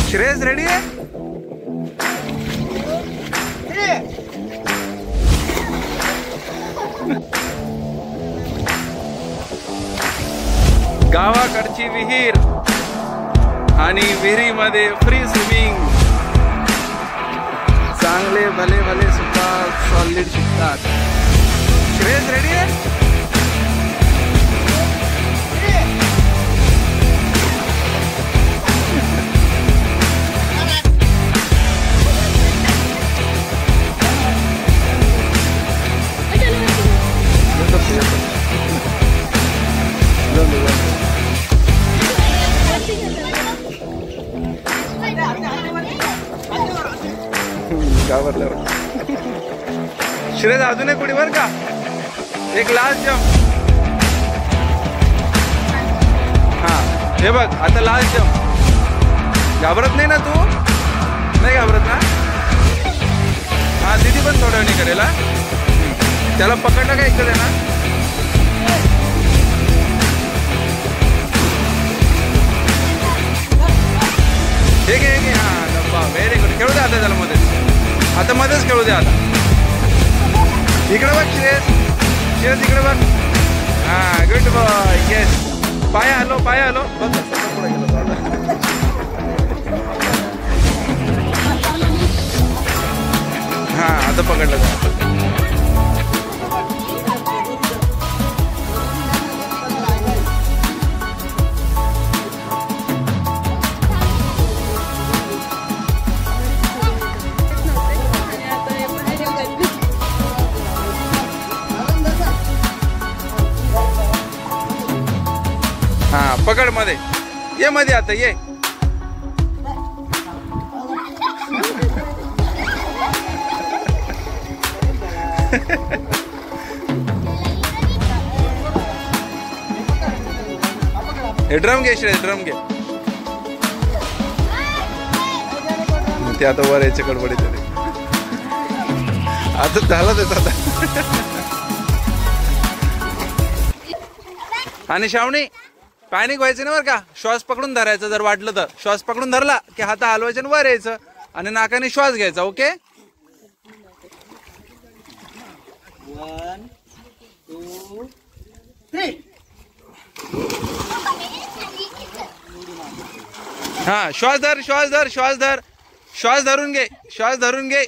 Shreyas ready आहे? गावाकडची विहीर आणि विहिरीमध्ये फ्री स्विमिंग. चांगले भले भले सुद्धा सॉलिड शिकतात. श्रेयस रेडी आहे? श्रेयस अजून एक उडी बर का, एक लास्ट जम्प. हा हे बघ आता लास्ट जम्प. घाबरत नाही ना तू? नाही घाबरत ना? हा दीदी पण थोड्या वेळी करेल. त्याला पकडलं का इकडे ना? हे घे घे. हा डब्बा व्हेरी गुड. खेळू दे आता त्याला मध्येच. आता मध्येच खेळू दे आता. इकडे बघ श्रेयस, श्रेयस इकडे बघ. हा गुड बॉय. येस पाय आलो पाय आलो. बघ पुढे गेलो. हा आता पकडलं जा. हा पकड मध्ये ये, मध्ये आता ये. हे ड्रम घे श्रेयस, ड्रम घे. ते आता वर यायचे कडबडीत. आता झालं त्याच आता. आणि श्रावणी पॅनिक व्हायचं नाही बरं का. श्वास पकडून धरायचा, जर वाटलं तर श्वास पकडून धरला की हात हलवायचे आणि वर यायचं आणि नाकाने श्वास घ्यायचा. ओके 1 2 3. हा श्वास धर, श्वास धर, श्वास धर. श्वास धरून घे, श्वास धरून घे.